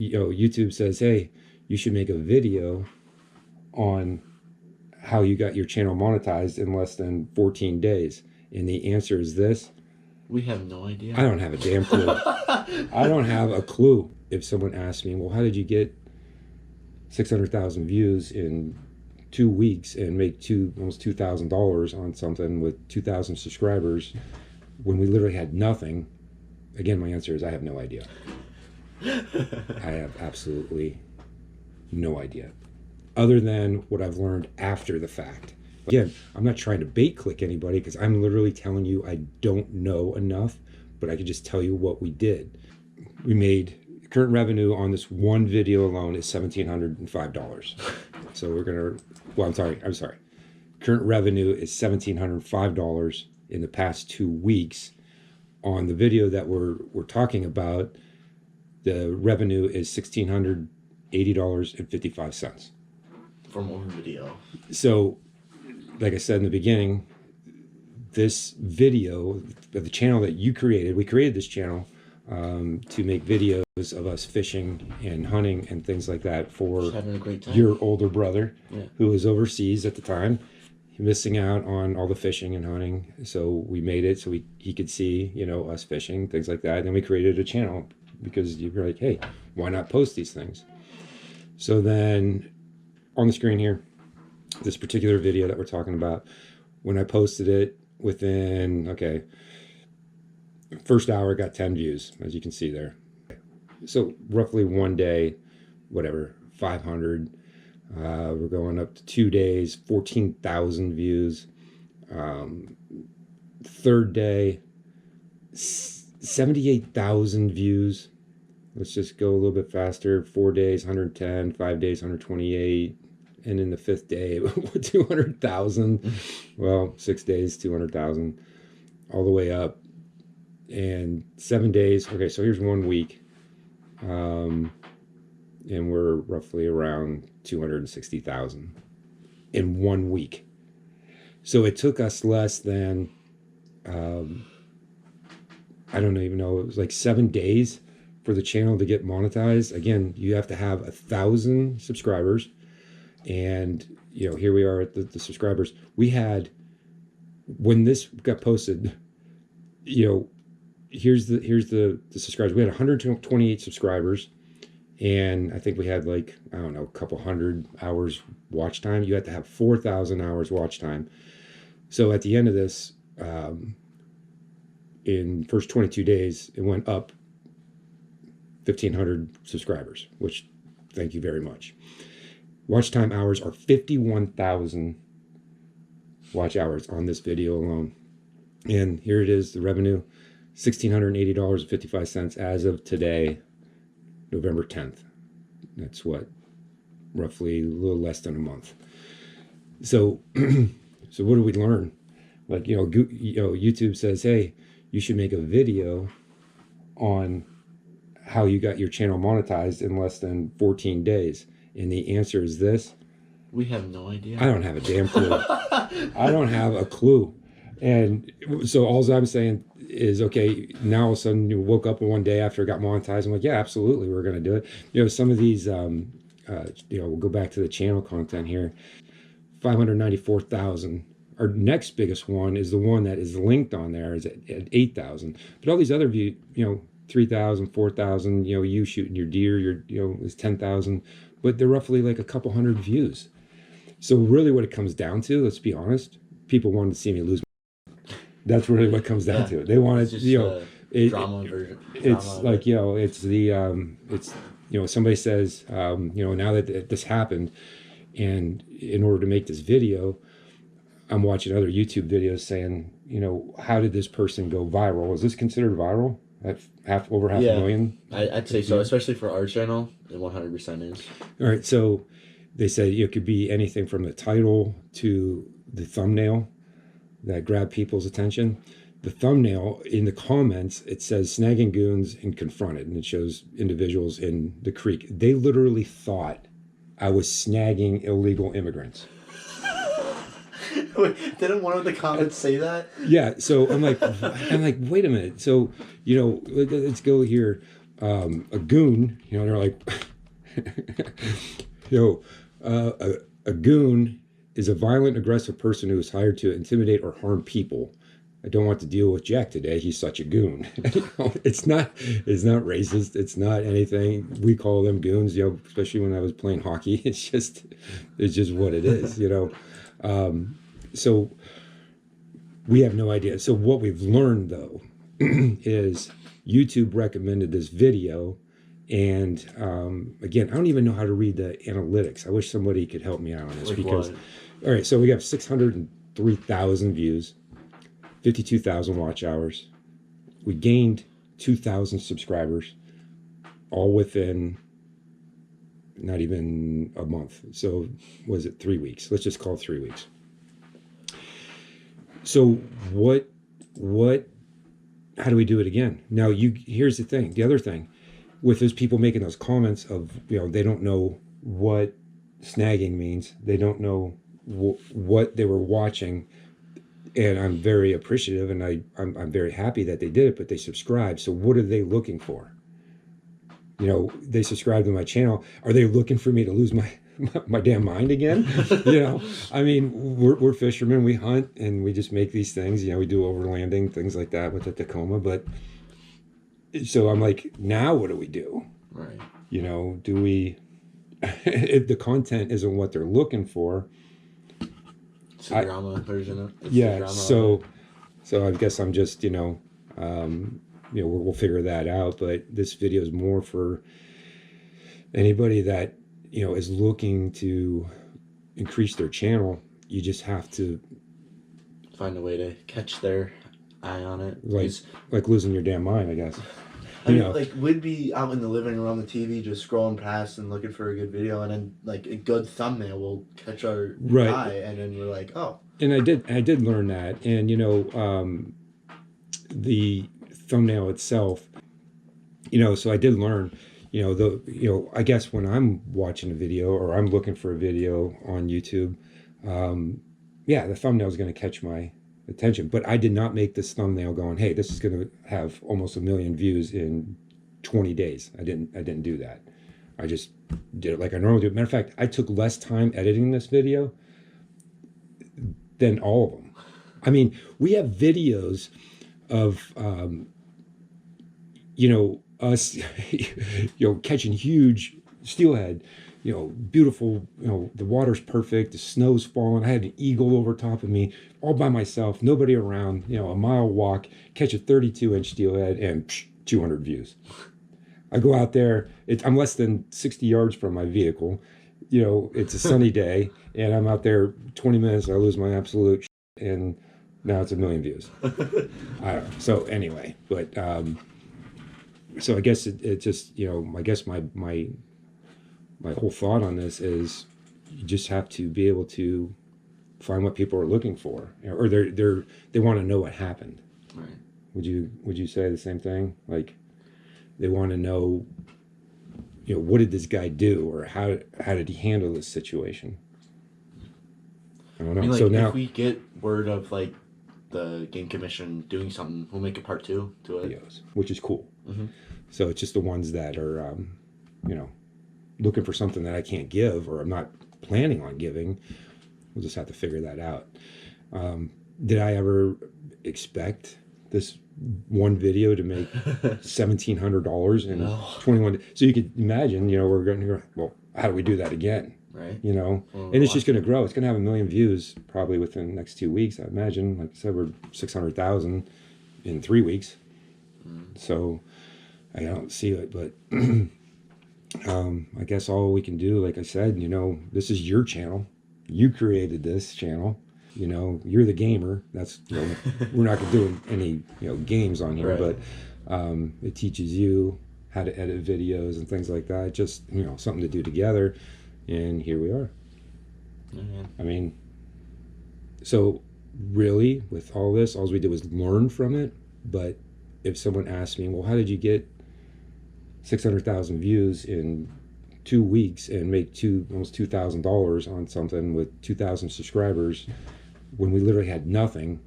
YouTube says, hey, you should make a video on how you got your channel monetized in less than 14 days. And the answer is this. We have no idea. I don't have a damn clue. I don't have a clue. If someone asks me, well, how did you get 600,000 views in 2 weeks and make almost $2,000 on something with 2,000 subscribers when we literally had nothing? Again, my answer is I have no idea. I have absolutely no idea, other than what I've learned after the fact. Again, I'm not trying to bait click anybody because I'm literally telling you I don't know enough, but I can just tell you what we did. We made current revenue on this one video alone is $1,705. So we're gonna, well, I'm sorry. Current revenue is $1,705 in the past 2 weeks. On the video that we're talking about, the revenue is $1,680.55 from one video. So, like I said in the beginning, this video, the channel that you created, we created this channel to make videos of us fishing and hunting and things like that for Just having a great time. Your older brother, yeah, who was overseas at the time, missing out on all the fishing and hunting. So we made it so he could see, us fishing, things like that. And then we created a channel because you were like, hey, why not post these things? So then on the screen here, this particular video that we're talking about, when I posted it within, first hour got 10 views, as you can see there. So roughly one day, 500. We're going up to 2 days, 14,000 views. Third day, 78,000 views. Let's just go a little bit faster. 4 days, 110, 5 days, 128. And in the fifth day, 200,000. Well, 6 days, 200,000, all the way up. And 7 days. Okay, so here's 1 week. And we're roughly around 260,000 in 1 week. So it took us less than, I don't even know, it was like 7 days for the channel to get monetized. Again, you have to have 1,000 subscribers. And, here we are at the subscribers. We had, when this got posted, here's the subscribers. We had 128 subscribers. And I think we had a couple hundred hours watch time. You had to have 4,000 hours watch time. So at the end of this, in first 22 days, it went up 1,500 subscribers, which thank you very much. Watch time hours are 51,000 watch hours on this video alone. And here it is, the revenue, $1,680.55 as of today, November 10th. That's roughly a little less than a month. So, so what did we learn? YouTube says, hey, you should make a video on how you got your channel monetized in less than 14 days. And the answer is this. We have no idea. I don't have a damn clue. I don't have a clue. And so all I'm saying is, okay, now all of a sudden you woke up one day after it got monetized. I'm like, yeah, absolutely, we're going to do it. Some of these, we'll go back to the channel content here. 594,000. Our next biggest one is the one that is linked on there is at 8,000. But all these other 3,000, 4,000, you shooting your deer, is 10,000. But they're roughly like a couple hundred views. So really what it comes down to, let's be honest, people wanted to see me lose. That's really what it comes down to. They wanted, drama version. It's like, somebody says, now that this happened, and in order to make this video, I'm watching other YouTube videos saying, how did this person go viral? Is this considered viral? At over half a million? I'd say so, especially for our channel. It 100% is. All right, so they said it could be anything from the title to the thumbnail that grab people's attention. The thumbnail, in the comments, it says snagging goons and confronted, and it shows individuals in the creek. They literally thought I was snagging illegal immigrants. Wait, didn't one of the comments say that? Yeah, so I'm like, wait a minute. So, let's go here. a goon, you know, they're like, you know, a goon is a violent, aggressive person who is hired to intimidate or harm people. I don't want to deal with Jack today. He's such a goon. You know, it's not racist. It's not anything. We call them goons, you know, especially when I was playing hockey. It's just what it is, you know. So we have no idea. So what we've learned though is YouTube recommended this video, and again, I don't even know how to read the analytics. I wish somebody could help me out on this, Like because what? all right, so we have 603,000 views, 52,000 watch hours. We gained 2,000 subscribers, all within not even a month. So was it 3 weeks? Let's just call it 3 weeks. So what how do we do it again? Now here's the thing. The other thing with those people making those comments of, you know, they don't know what snagging means. They don't know what they were watching. And I'm very appreciative, and I'm very happy that they did it, but they subscribed. So what are they looking for? You know, they subscribe to my channel. Are they looking for me to lose my damn mind again? You know, I mean, we're fishermen. We hunt and we just make these things. You know, we do overlanding, things like that with the Tacoma. But so I'm like, now what do we do? Right. You know, do we, if the content isn't what they're looking for? It's the drama version of it. Yeah, so I guess I'm just, you know, we'll figure that out. But this video is more for anybody that, you know, is looking to increase their channel. You just have to find a way to catch their eye on it. Like losing your damn mind, I guess. I mean, like, we'd be out in the living room on the TV just scrolling past and looking for a good video, and then, like, a good thumbnail will catch our eye, and then we're like, oh. And I did learn that. And, you know, the thumbnail itself, you know, so I did learn, you know, I guess when I'm watching a video or I'm looking for a video on YouTube, yeah, the thumbnail is going to catch my attention. But I did not make this thumbnail going, hey, this is going to have almost 1 million views in 20 days. I didn't do that. I just did it like I normally do. Matter of fact, I took less time editing this video than all of them. I mean, we have videos of, you know, us, you know, catching huge steelhead, you know, beautiful, you know, the water's perfect, the snow's falling. I had an eagle over top of me, all by myself, nobody around, you know, a mile walk, catch a 32-inch steelhead, and 200 views. I go out there, I'm less than 60 yards from my vehicle. You know, it's a sunny day, and I'm out there 20 minutes, and I lose my absolute shit, and now it's 1 million views. I don't know. So anyway, but so I guess it just, you know, I guess my whole thought on this is you just have to be able to find what people are looking for, or they want to know what happened. Right. Would you say the same thing? Like, they want to know, you know, what did this guy do, or how did he handle this situation? I don't know. I mean, like, so now, if we get word of, like, the Game Commission doing something, we'll make a part 2 to it. videos, which is cool. Mm-hmm. So it's just the ones that are, you know, looking for something that I can't give, or I'm not planning on giving. We'll just have to figure that out. Did I ever expect this one video to make $1,700 in 21? So you could imagine, you know, we're going to go, well, how do we do that again? Right. You know, and it's just going to grow. It's going to have 1 million views probably within the next 2 weeks, I imagine. Like I said, we're 600,000 in 3 weeks. So I don't see it, but I guess all we can do, like I said, you know, this is your channel. You created this channel. You know, you're the gamer. That's, you know, we're not going to do any, you know, games on here, right. But it teaches you how to edit videos and things like that. Just, you know, something to do together. And here we are. Mm-hmm. I mean, so really, with all this, all we did was learn from it. But if someone asked me, well, how did you get 600,000 views in 2 weeks and make almost $2,000 on something with 2,000 subscribers when we literally had nothing?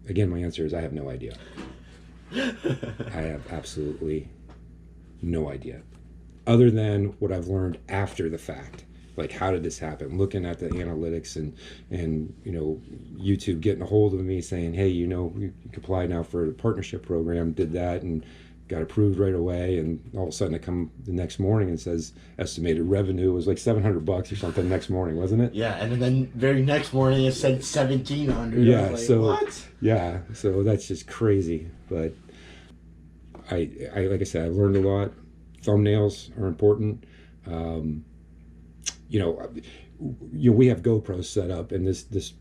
Again, my answer is I have no idea. I have absolutely No idea. Other than what I've learned after the fact. Like, how did this happen? Looking at the analytics and you know, YouTube getting a hold of me saying, hey, you know, you can apply now for a partnership program. Did that and got approved right away. And all of a sudden I come the next morning and says estimated revenue was like $700 or something next morning, wasn't it? Yeah, and then very next morning it said 1,700. Yeah, I was like, so what? yeah, so that's just crazy. But I like I said, I've learned a lot. Thumbnails are important. You know, we have GoPros set up, and this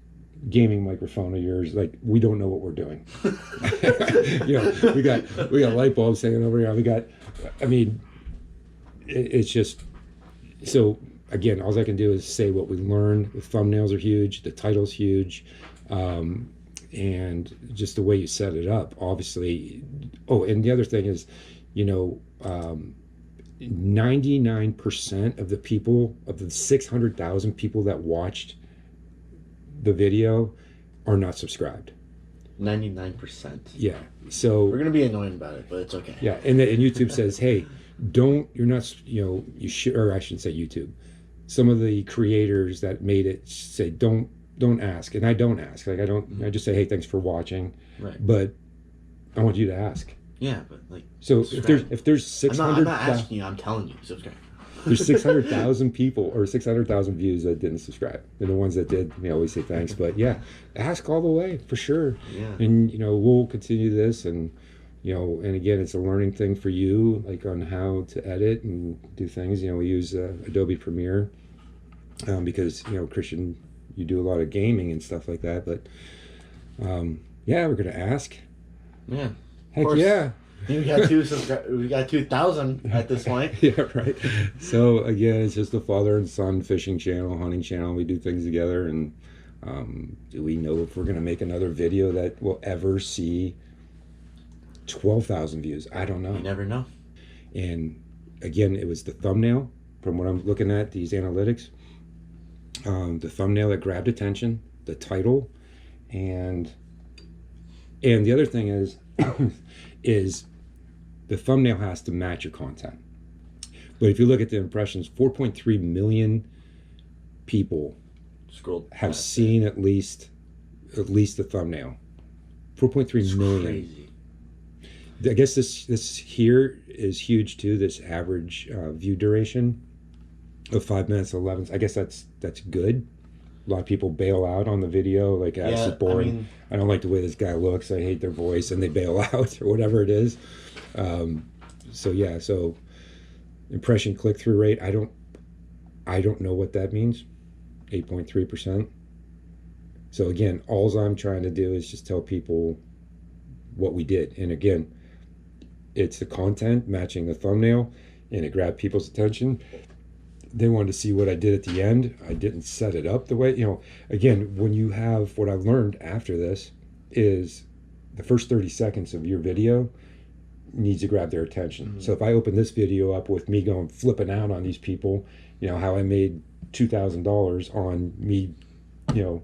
gaming microphone of yours, like, we don't know what we're doing. You know, we got light bulbs hanging over here. We got, I mean, it's just so. Again, all I can do is say what we learned. The thumbnails are huge. The title's huge. And just the way you set it up, obviously. Oh, and the other thing is, you know, 99% of the people, of the 600,000 people that watched the video are not subscribed. 99%. Yeah. So We're gonna be annoying about it, but it's okay. yeah, and YouTube says, hey, you're not, you know, you should, or I shouldn't say YouTube. Some of the creators that made it say, don't ask, and I don't ask. Like, I just say, hey, thanks for watching. Right. But I want you to ask. Yeah, but like. So subscribe. if there's 600, I'm not asking you. I'm telling you. Subscribe. there's 600,000 people or 600,000 views that didn't subscribe, and the ones that did, we always say thanks. But yeah, ask all the way for sure. Yeah. And you know, we'll continue this, and you know, and again, it's a learning thing for you, like on how to edit and do things. You know, we use Adobe Premiere because, you know, Christian, you do a lot of gaming and stuff like that. But yeah, we're gonna ask. Yeah. Heck yeah. We got 2,000 at this point. Yeah, right. So again, it's just a father and son fishing channel, hunting channel. We do things together, and do we know if we're gonna make another video that will ever see 12,000 views? I don't know. You never know. And again, it was the thumbnail. From what I'm looking at, these analytics, the thumbnail that grabbed attention, the title, and the other thing is is the thumbnail has to match your content. But if you look at the impressions, 4.3 million people have seen at least the thumbnail. 4.3 million. Crazy. I guess this here is huge too. This average view duration of 5 minutes 11. I guess that's good. A lot of people bail out on the video, like, this is boring. I don't like the way this guy looks. I hate their voice, and they bail out or whatever it is. So yeah, so impression click-through rate. I don't know what that means. 8.3%. So again, all I'm trying to do is just tell people what we did. And again, it's the content matching the thumbnail, and it grabbed people's attention. They wanted to see what I did at the end. I didn't set it up the way, you know, again, when you have, what I've learned after this is the first 30 seconds of your video needs to grab their attention. Mm-hmm. So if I open this video up with me going flipping out on these people, you know, how I made $2,000 on me, you know,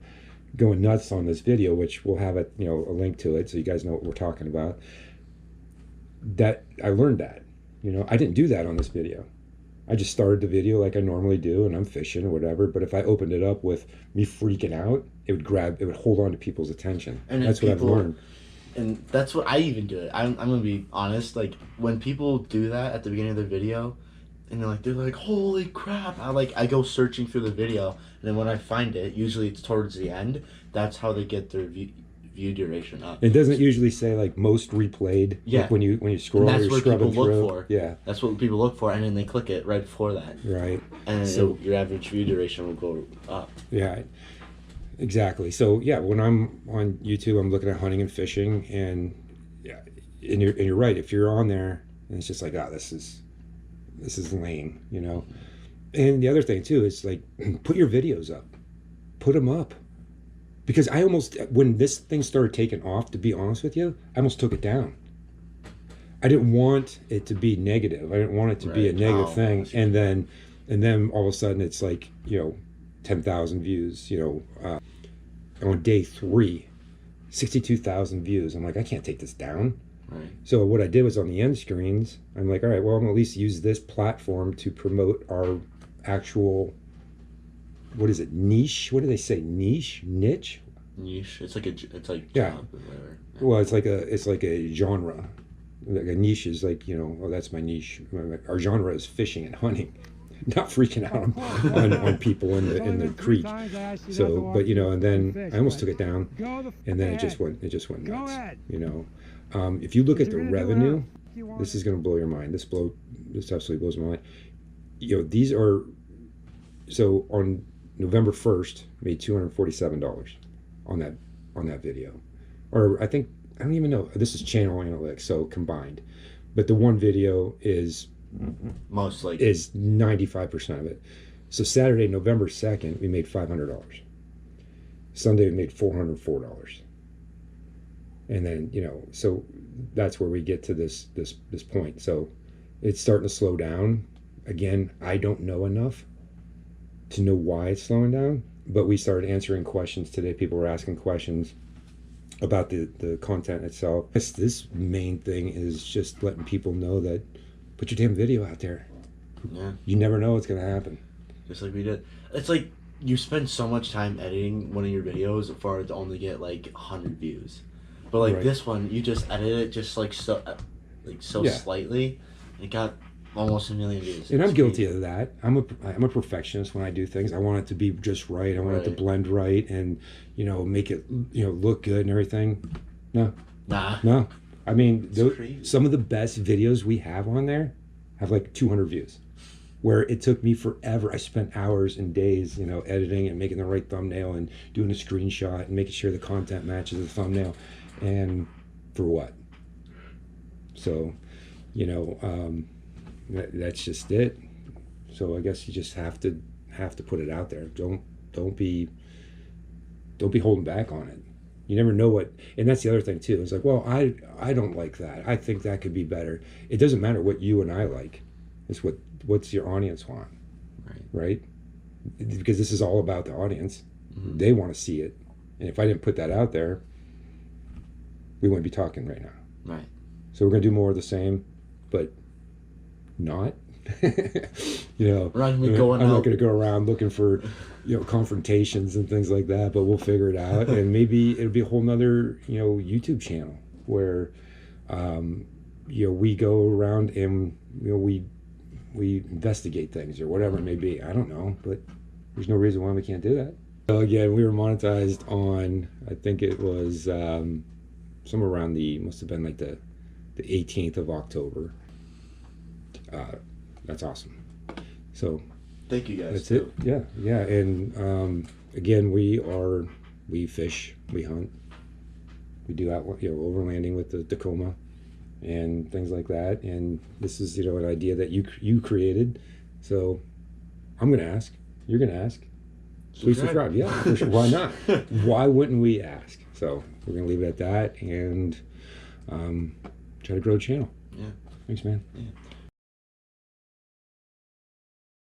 going nuts on this video, which we'll have a link to it so you guys know what we're talking about. That I learned that, you know, I didn't do that on this video. I just started the video like I normally do, and I'm fishing or whatever. But if I opened it up with me freaking out, it would hold on to people's attention. And that's what I've learned. And that's what I even do it. I'm gonna be honest. Like, when people do that at the beginning of the video, and they're like, holy crap! I go searching through the video, and then when I find it, usually it's towards the end. That's how they get their view duration up. It doesn't usually say like most replayed. Yeah. Like when you scroll, and that's you're what people through. look for. Yeah. That's what people look for, and then they click it right before that. Right. And so your average view duration will go up. Yeah. Exactly. So yeah, when I'm on YouTube, I'm looking at hunting and fishing, and yeah, and you're right. If you're on there and it's just like, this is lame, you know. And the other thing too is like, put your videos up, put them up. Because I almost, when this thing started taking off, to be honest with you, I almost took it down. I didn't want it to be negative. I didn't want it to be a negative thing. And then all of a sudden it's like, 10,000 views, on day 3, 62,000 views. I'm like, I can't take this down. Right. So what I did was on the end screens, I'm like, all right, well, I'm gonna at least use this platform to promote our actual, what is it, niche? What do they say? Niche? Niche. It's like Yeah. job or whatever. Well, it's like a genre. Like a niche is like, oh, that's my niche. Our genre is fishing and hunting, not freaking out on people in the creek. So, but and then I almost took it down, and then it just went nuts. If you look at the revenue, this is going to blow your mind. This absolutely blows my mind. These are, so on November 1st, made $247 on that video, or I don't even know. This is channel analytics, so combined, but the one video is 95% of it. So Saturday, November 2nd, we made $500. Sunday, we made $404. And then, so that's where we get to this point. So it's starting to slow down. Again, I don't know enough to know why it's slowing down, but we started answering questions today. People were asking questions about the content itself. This main thing is just letting people know that put your damn video out there. Yeah. You never know what's gonna happen. Just like we did. It's like you spend so much time editing one of your videos for it to only get like 100 views. But like Right. this one, you just edit it just like so Yeah. slightly. It got almost 1 million views. And I'm It's guilty crazy. of that. I'm a perfectionist when I do things. I want it to be just right. I want it to Right. blend right and make it look good and everything. No. Nah. I mean, Crazy. some of the best videos we have on there have like 200 views. Where it took me forever. I spent hours and days, editing and making the right thumbnail and doing a screenshot and making sure the content matches the thumbnail. And for what? So, that's just it. So I guess you just have to put it out there. Don't be holding back on it. You never know what, and that's the other thing too. It's like, well, I don't like that. I think that could be better. It doesn't matter what you and I like. It's what's your audience want, right? Because this is all about the audience. Mm-hmm. They want to see it, and if I didn't put that out there, we wouldn't be talking right now. Right. So we're gonna do more of the same, but not. We're not gonna be going I'm out. not gonna go around looking for confrontations and things like that, but we'll figure it out. And maybe it'll be a whole nother YouTube channel where we go around and we investigate things or whatever it may be. I don't know, but there's no reason why we can't do that. So again, we were monetized on, I think it was somewhere around must have been like the 18th of October. That's awesome. So Thank you guys. that's too. it. Yeah. And again, we fish, we hunt, we do out overlanding with the Tacoma and things like that. And this is an idea that you created. So I'm gonna ask. You're gonna ask. Please subscribe. Yeah, for sure. Why not? Why wouldn't we ask? So we're gonna leave it at that and try to grow the channel. Yeah. Thanks, man. Yeah.